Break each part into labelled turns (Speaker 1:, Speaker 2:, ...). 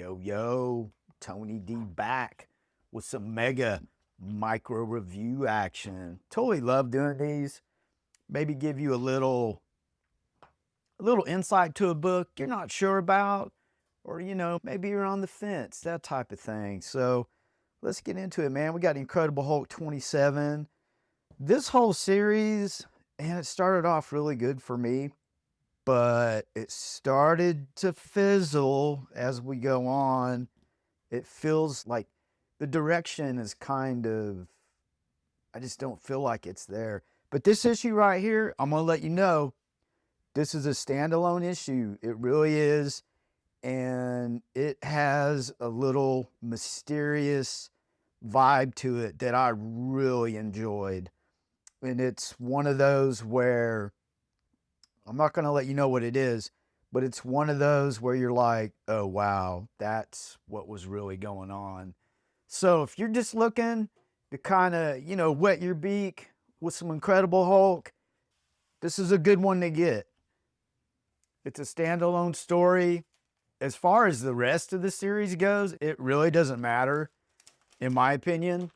Speaker 1: Yo, Tony D back with some mega micro review action. Totally love doing these. Maybe give you a little insight to a book you're not sure about, or maybe you're on the fence, that type of thing. So let's get into it, man. We got Incredible Hulk 27. This whole series, and it started off really good for me, but it started to fizzle as we go on. It feels like the direction is I just don't feel like it's there. But this issue right here, I'm going to let you know, this is a standalone issue. It really is. And it has a little mysterious vibe to it that I really enjoyed. And it's one of those where I'm not going to let you know what it is, but it's one of those where you're like, oh, wow, that's what was really going on. So if you're just looking to kind of, wet your beak with some Incredible Hulk, this is a good one to get. It's a standalone story. As far as the rest of the series goes, it really doesn't matter, in my opinion,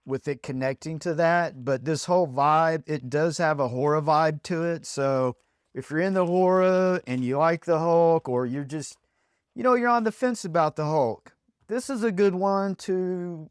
Speaker 1: with it connecting to that. But this whole vibe, it does have a horror vibe to it. So if you're in the horror and you like the Hulk, or you're just, you're on the fence about the Hulk, this is a good one to,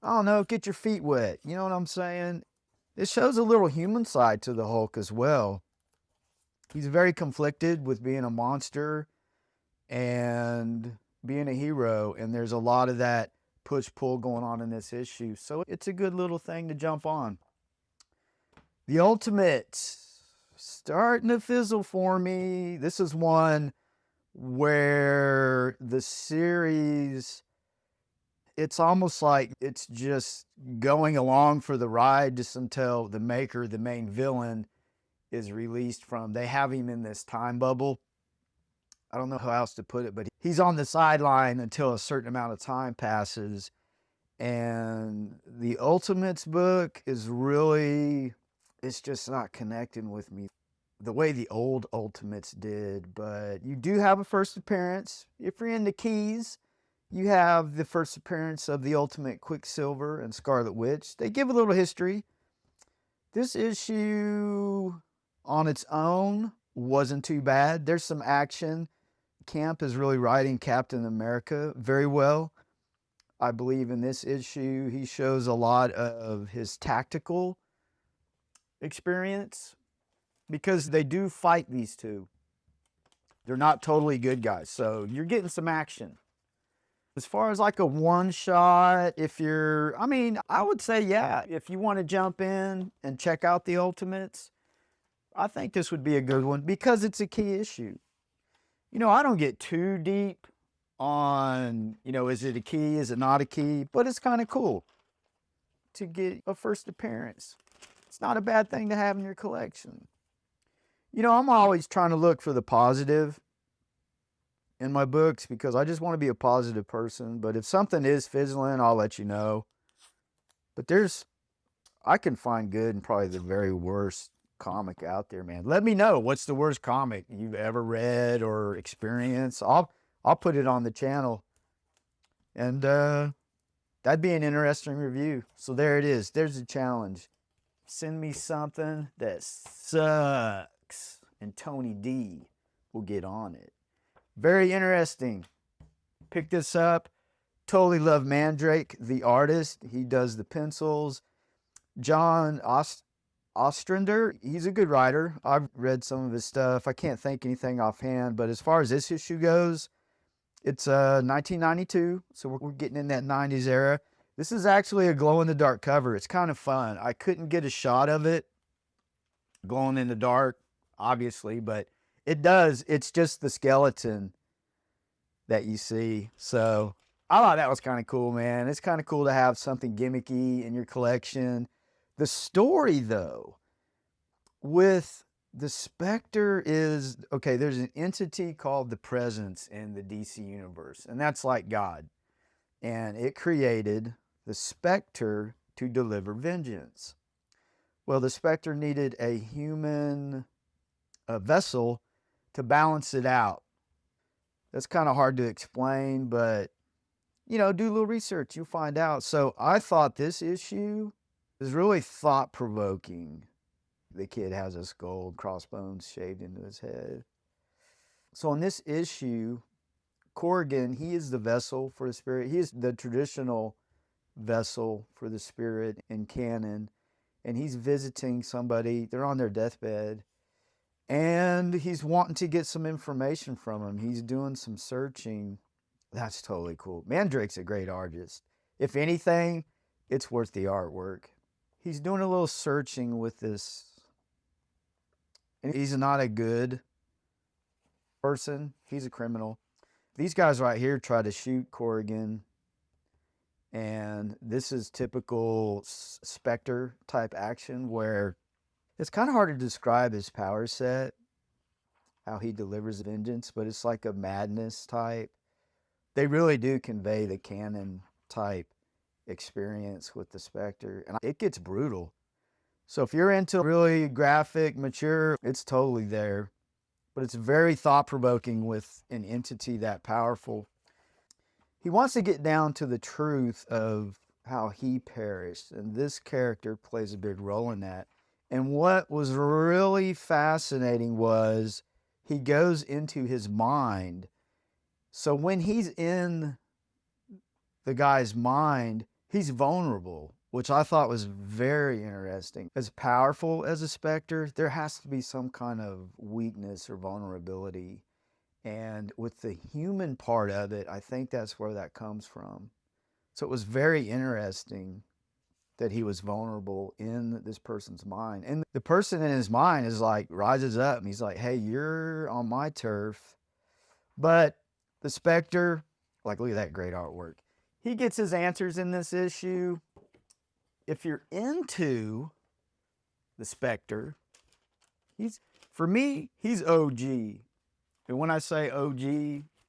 Speaker 1: I don't know, get your feet wet. You know what I'm saying? It shows a little human side to the Hulk as well. He's very conflicted with being a monster and being a hero, and there's a lot of that push-pull going on in this issue. So it's a good little thing to jump on. The Ultimate, starting to fizzle for me. This is one where the series, it's almost like it's just going along for the ride just until the maker, the main villain, is released from. They have him in this time bubble. I don't know how else to put it, but he's on the sideline until a certain amount of time passes. And the Ultimates book is really, it's just not connecting with me the way the old Ultimates did. But you do have a first appearance. If you're into keys, you have the first appearance of the Ultimate Quicksilver and Scarlet Witch. They give a little history. This issue on its own wasn't too bad. There's some action. Camp is really writing Captain America very well. I believe in this issue, he shows a lot of his tactical experience, because they do fight these two. They're not totally good guys, so you're getting some action. As far as like a one-shot, I would say, yeah, if you want to jump in and check out the Ultimates, I think this would be a good one because it's a key issue. I don't get too deep on, is it a key, is it not a key, but it's kind of cool to get a first appearance. It's not a bad thing to have in your collection. I'm always trying to look for the positive in my books because I just want to be a positive person. But if something is fizzling, I'll let you know. But I can find good in probably the very worst comic out there, man. Let me know what's the worst comic you've ever read or experienced. I'll put it on the channel, and that'd be an interesting review. So there it is. There's a challenge. Send me something that sucks, and Tony D will get on it. Very interesting. Pick this up. Totally love Mandrake, the artist. He does the pencils. John Ostrander, he's a good writer. I've read some of his stuff. I can't think anything offhand, but as far as this issue goes, it's 1992, so we're getting in that 90s era. This is actually a glow-in-the-dark cover. It's kind of fun. I couldn't get a shot of it glowing in the dark, obviously, but it does. It's just the skeleton that you see. So I thought that was kind of cool, man. It's kind of cool to have something gimmicky in your collection. The story, though, with the Spectre is, okay, there's an entity called the Presence in the DC universe, and that's like God. And it created the Spectre to deliver vengeance. Well, the Spectre needed a human vessel to balance it out. That's kind of hard to explain, but, you know, do a little research. You'll find out. So I thought this issue is really thought-provoking. The kid has a skull, crossbones shaved into his head. So in this issue, Corrigan, he is the vessel for the spirit. He is the traditional vessel for the spirit in canon. And he's visiting somebody. They're on their deathbed. And he's wanting to get some information from him. He's doing some searching. That's totally cool. Mandrake's a great artist. If anything, it's worth the artwork. He's doing a little searching with this. And he's not a good person. He's a criminal. These guys right here try to shoot Corrigan. And this is typical Spectre type action where it's kind of hard to describe his power set, how he delivers vengeance, but it's like a madness type. They really do convey the canon type experience with the Spectre, and it gets brutal. So if you're into really graphic, mature, it's totally there. But it's very thought-provoking with an entity that powerful. He wants to get down to the truth of how he perished, and this character plays a big role in that. And what was really fascinating was he goes into his mind. So when he's in the guy's mind, he's vulnerable, which I thought was very interesting. As powerful as a Spectre, there has to be some kind of weakness or vulnerability. And with the human part of it, I think that's where that comes from. So it was very interesting that he was vulnerable in this person's mind. And the person in his mind is like, rises up and he's like, hey, you're on my turf. But the Spectre, like, look at that great artwork. He gets his answers in this issue. If you're into the Spectre, for me, he's OG. And when I say OG,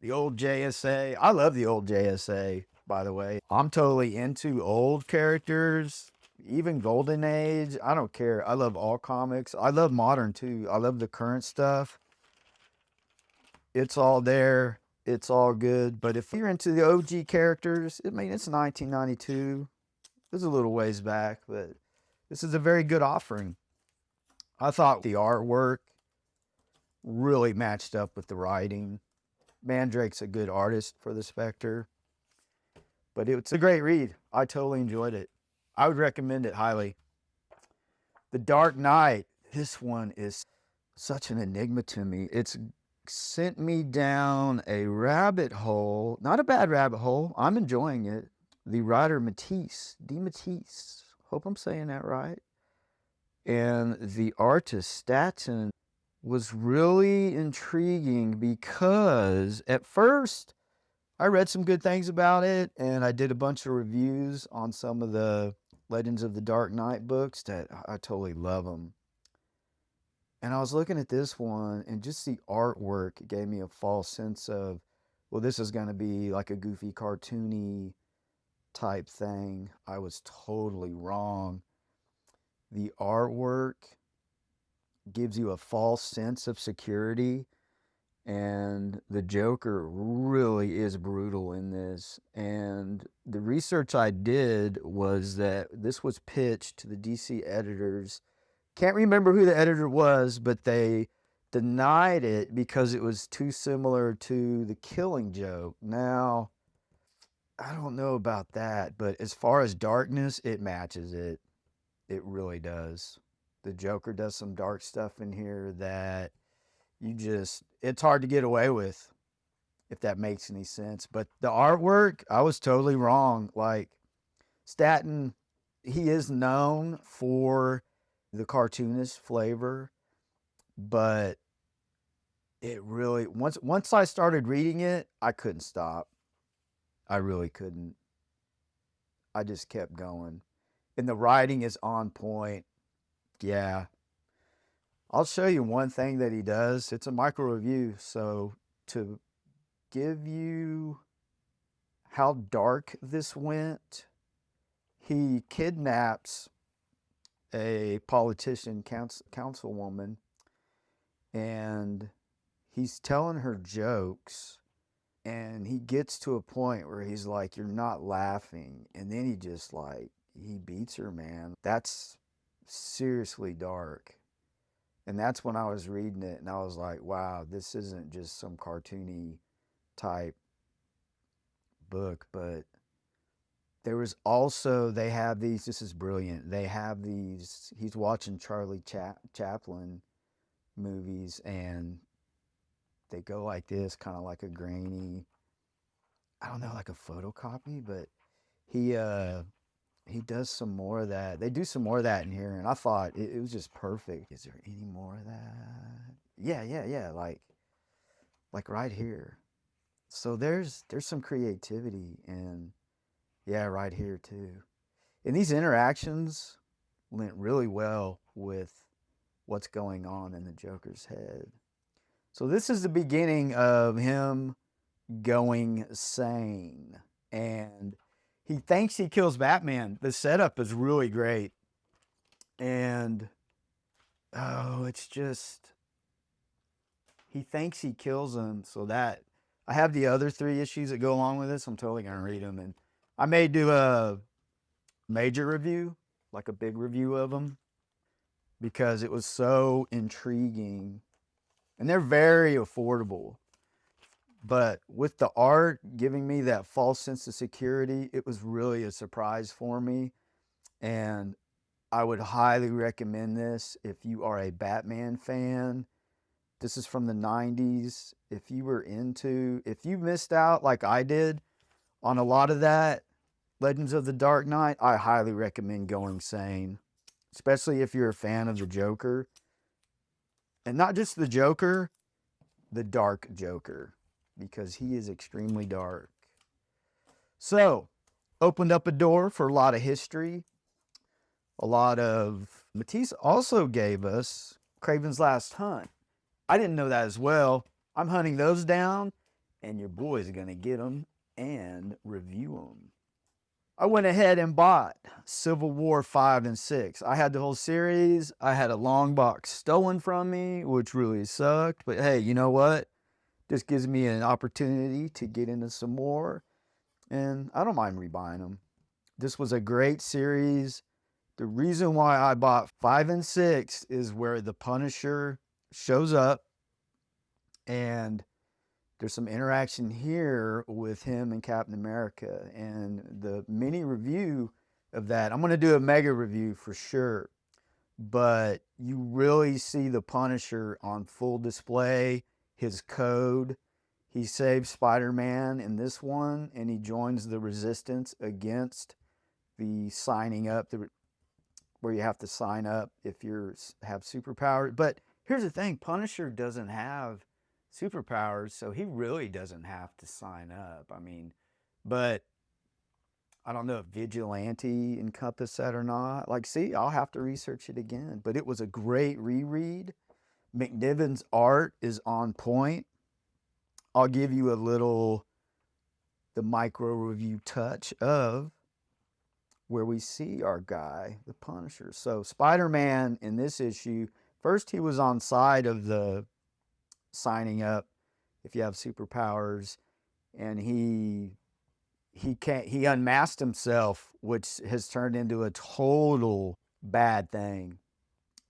Speaker 1: the old JSA, I love the old JSA, by the way. I'm totally into old characters, even Golden Age. I don't care. I love all comics. I love modern too. I love the current stuff. It's all there. It's all good. But if you're into the OG characters, I mean, it's 1992. It's a little ways back, but this is a very good offering. I thought the artwork really matched up with the writing. Mandrake's a good artist for the Spectre, but it's a great read. I totally enjoyed it. I would recommend it highly. The Dark Knight, this one is such an enigma to me. It's sent me down a rabbit hole, not a bad rabbit hole. I'm enjoying it. The writer DeMatteis, hope I'm saying that right. And the artist Staton was really intriguing because at first I read some good things about it and I did a bunch of reviews on some of the Legends of the Dark Knight books that I totally love them. And I was looking at this one and just the artwork gave me a false sense of, well, this is going to be like a goofy cartoony type thing. I was totally wrong. The artwork gives you a false sense of security, and the Joker really is brutal in this. And the research I did was that this was pitched to the DC editors. Can't remember who the editor was, but they denied it because it was too similar to The Killing Joke. Now, I don't know about that, but as far as darkness, it matches it. It really does. The Joker does some dark stuff in here that it's hard to get away with, if that makes any sense. But the artwork, I was totally wrong. Like, Staton, he is known for the cartoonist flavor, but it really, once I started reading it, I couldn't stop. I really couldn't. I just kept going. And the writing is on point. Yeah. I'll show you one thing that he does. It's a micro review. So to give you how dark this went, he kidnaps a politician, councilwoman, and he's telling her jokes. And he gets to a point where he's like, you're not laughing. And then he just like, he beats her, man. That's seriously dark. And that's when I was reading it and I was like, wow, this isn't just some cartoony type book, but there was also, they have these, this is brilliant. They have these, he's watching Charlie Chaplin movies and they go like this, kind of like a grainy, I don't know, like a photocopy, but he does some more of that. They do some more of that in here, and I thought it was just perfect. Is there any more of that? Yeah, like right here. So there's some creativity, and yeah, right here too. And these interactions went really well with what's going on in the Joker's head. So this is the beginning of him going sane, and he thinks he kills Batman. The setup is really great, and oh, it's just, he thinks he kills him. So that, I have the other 3 issues that go along with this. I'm totally gonna read them, and I may do a major review, like a big review of them, because it was so intriguing, and they're very affordable. But with the art giving me that false sense of security, it was really a surprise for me. And I would highly recommend this if you are a Batman fan. This is from the 90s. If you missed out like I did on a lot of that, Legends of the Dark Knight, I highly recommend going sane, especially if you're a fan of the Joker. And not just the Joker, the Dark Joker, because he is extremely dark. So, opened up a door for a lot of history. A lot of, DeMatteis also gave us Kraven's Last Hunt. I didn't know that as well. I'm hunting those down, and your boy's going to get them and review them. I went ahead and bought Civil War 5 and 6. I had the whole series. I had a long box stolen from me, which really sucked. But hey, you know what? This gives me an opportunity to get into some more, and I don't mind rebuying them. This was a great series. The reason why I bought 5 and 6 is where the Punisher shows up, and there's some interaction here with him and Captain America, and the mini review of that, I'm going to do a mega review for sure, but you really see the Punisher on full display, his code. He saves Spider-Man in this one, and he joins the resistance against the signing up, where you have to sign up if you have superpowers. But here's the thing, Punisher doesn't have superpowers, so he really doesn't have to sign up. I mean, but I don't know if Vigilante encompassed that or not. Like, see, I'll have to research it again. But it was a great reread. McNiven's art is on point. I'll give you the micro review touch of where we see our guy, the Punisher. So Spider-Man in this issue, first he was on side of the signing up if you have superpowers, and he unmasked himself, which has turned into a total bad thing.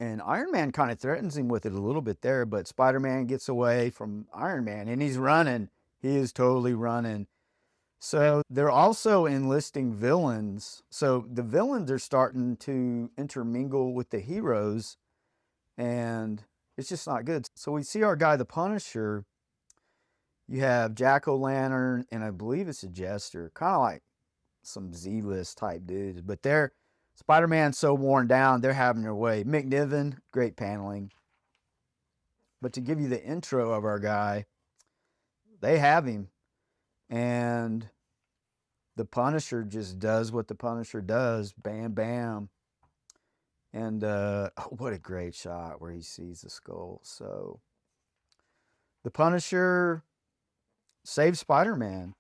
Speaker 1: And Iron Man kind of threatens him with it a little bit there, but Spider-Man gets away from Iron Man, and he's running. He is totally running. So they're also enlisting villains. So the villains are starting to intermingle with the heroes, and it's just not good. So we see our guy, the Punisher. You have Jack-O-Lantern, and I believe it's a Jester, kind of like some Z-list type dudes. But Spider-Man's so worn down, they're having their way. McNiven, great paneling. But to give you the intro of our guy, they have him. And the Punisher just does what the Punisher does. Bam, bam. And what a great shot where he sees the skull. So the Punisher saves Spider-Man.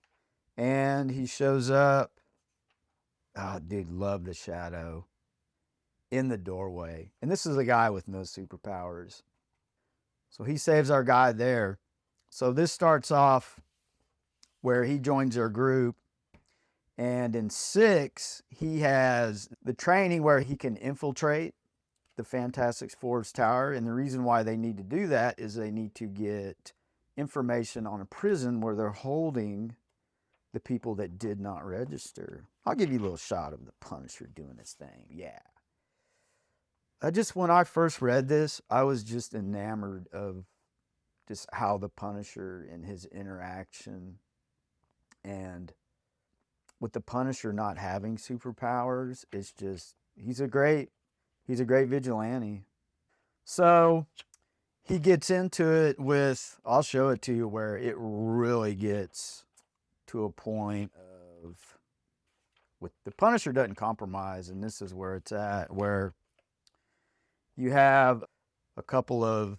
Speaker 1: And he shows up. Oh, dude, love the shadow in the doorway. And this is a guy with no superpowers. So he saves our guy there. So this starts off where he joins their group. And in 6, he has the training where he can infiltrate the Fantastic Four's tower. And the reason why they need to do that is they need to get information on a prison where they're holding the people that did not register. I'll give you a little shot of the Punisher doing this thing. Yeah. When I first read this, I was just enamored of just how the Punisher and his interaction, and with the Punisher not having superpowers, it's just, he's a great vigilante. So he gets into it with, I'll show it to you where it really gets to a point of, with the Punisher doesn't compromise, and this is where it's at, where you have a couple of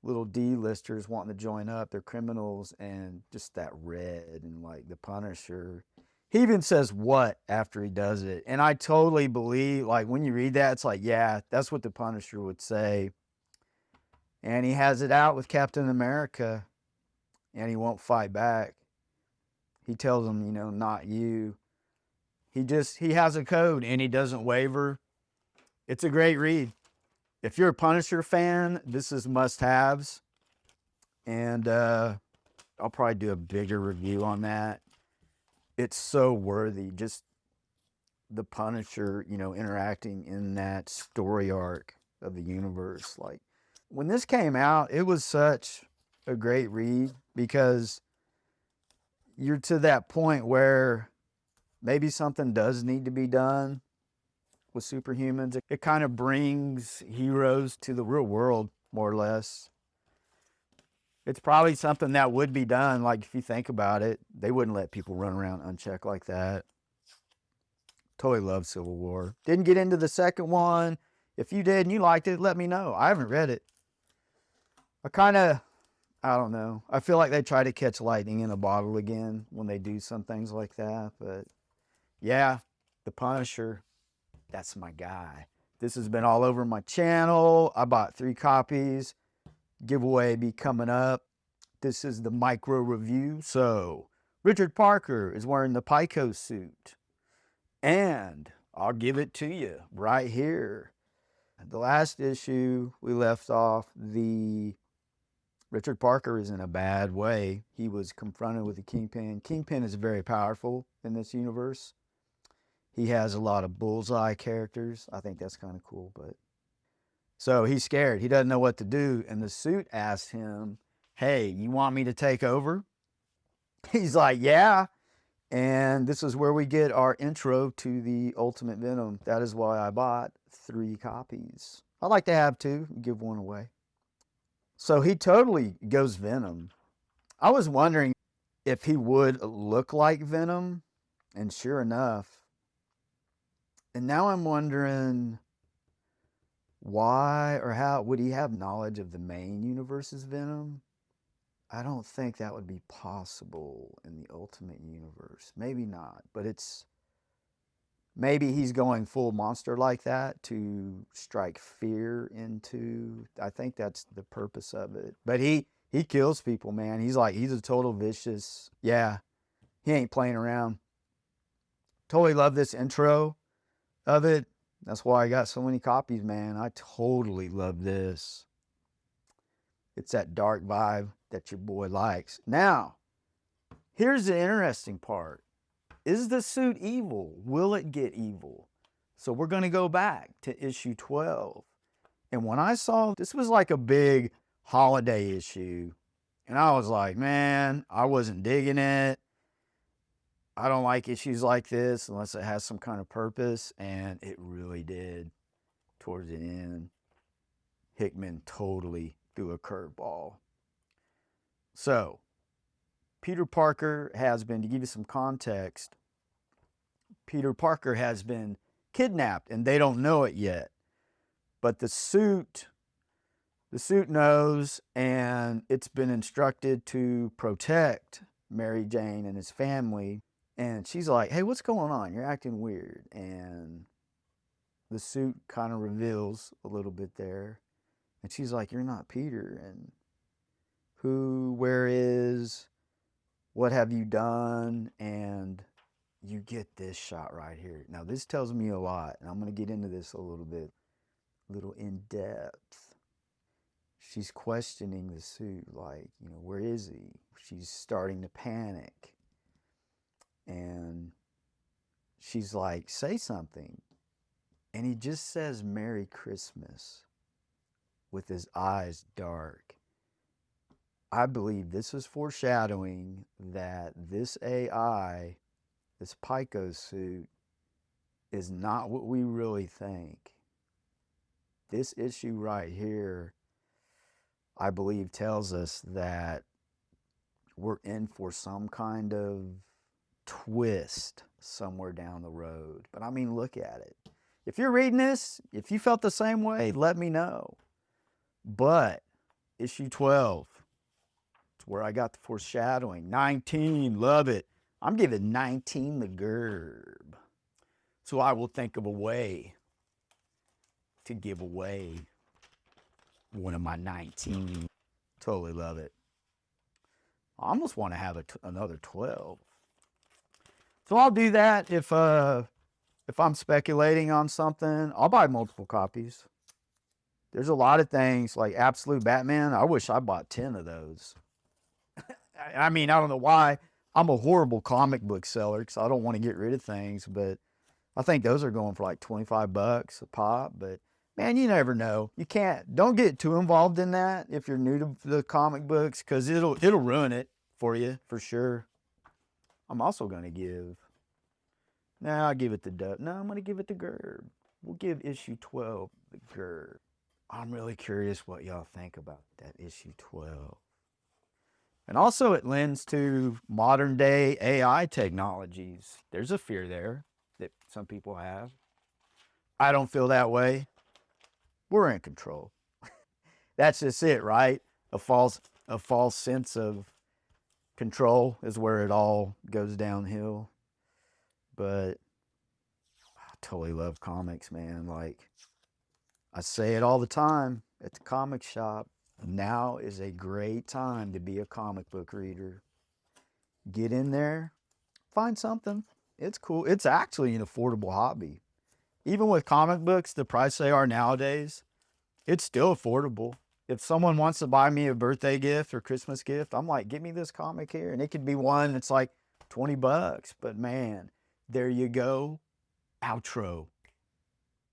Speaker 1: little D-listers wanting to join up. They're criminals, and just that red, and like the Punisher, he even says what after he does it. And I totally believe, like when you read that, it's like, yeah, that's what the Punisher would say. And he has it out with Captain America, and he won't fight back. He tells him, you know, not you. He has a code, and he doesn't waver. It's a great read. If you're a Punisher fan, this is must-haves. And I'll probably do a bigger review on that. It's so worthy. Just the Punisher, you know, interacting in that story arc of the universe. Like, when this came out, it was such a great read because you're to that point where maybe something does need to be done with superhumans. It kind of brings heroes to the real world, more or less. It's probably something that would be done. Like, if you think about it, they wouldn't let people run around unchecked like that. Totally love Civil War. Didn't get into the second one. If you did and you liked it, let me know. I haven't read it. I don't know. I feel like they try to catch lightning in a bottle again when they do some things like that. But yeah, the Punisher, that's my guy. This has been all over my channel. I bought 3 copies. Giveaway be coming up. This is the micro review. So, Richard Parker is wearing the Pico suit. And I'll give it to you right here. The last issue we left off, Richard Parker is in a bad way. He was confronted with the Kingpin. Kingpin is very powerful in this universe. He has a lot of bullseye characters. I think that's kind of cool, but so he's scared. He doesn't know what to do. And the suit asks him, hey, you want me to take over? He's like, yeah. And this is where we get our intro to the Ultimate Venom. That is why I bought 3 copies. I'd like to have 2, give 1 away. So he totally goes Venom. I was wondering if he would look like Venom, and sure enough. And now I'm wondering, why or how would he have knowledge of the main universe's Venom? I don't think that would be possible in the Ultimate Universe. Maybe not, but maybe he's going full monster like that to strike fear into. I think that's the purpose of it. But he kills people, man. He's a total vicious. Yeah, he ain't playing around. Totally love this intro of it. That's why I got so many copies, man. I totally love this. It's that dark vibe that your boy likes. Now, here's the interesting part. Is the suit evil? Will it get evil? So we're going to go back to issue 12. And when I saw this was like a big holiday issue, and I was like, man, I wasn't digging it. I don't like issues like this unless it has some kind of purpose, and it really did towards the end. Hickman totally threw a curveball. So, Peter Parker has been, to give you some context, Peter Parker has been kidnapped, and they don't know it yet. But the suit knows, and it's been instructed to protect Mary Jane and his family. And she's like, hey, what's going on? You're acting weird. And the suit kind of reveals a little bit there. And she's like, you're not Peter. And where is what have you done? And you get this shot right here. Now, this tells me a lot, and I'm going to get into this a little bit, a little in depth. She's questioning the suit, like, you know, where is he? She's starting to panic. And she's like, say something. And he just says, Merry Christmas, with his eyes dark. I believe this is foreshadowing that this AI, this Pico suit, is not what we really think. This issue right here, I believe, tells us that we're in for some kind of twist somewhere down the road. But I mean, look at it. If you're reading this, if you felt the same way, let me know. But issue 12, it's where I got the foreshadowing. 19, love it. I'm giving 19 the gerb. So I will think of a way to give away one of my 19. Totally love it. I almost want to have another 12. So I'll do that if I'm speculating on something. I'll buy multiple copies. There's a lot of things like Absolute Batman. I wish I bought 10 of those. I mean, I don't know why. I'm a horrible comic book seller because I don't want to get rid of things, but I think those are going for like $25 a pop. But man, you never know. You don't get too involved in that if you're new to the comic books, because it'll ruin it for you for sure. I'm also going to give, I'll give it the no, I'm going to give it the gerb. We'll give issue 12 the gerb. I'm really curious what y'all think about that issue 12. And also it lends to modern day AI technologies. There's a fear there that some people have. I don't feel that way. We're in control. That's just it, right? A false sense of control is where it all goes downhill. But I totally love comics, man. Like, I say it all the time at the comic shop. Now is a great time to be a comic book reader. Get in there, find something. It's cool. It's actually an affordable hobby. Even with comic books, the price they are nowadays, it's still affordable. If someone wants to buy me a birthday gift or Christmas gift, I'm like, get me this comic here. And it could be one that's like $20. But man, there you go. Outro.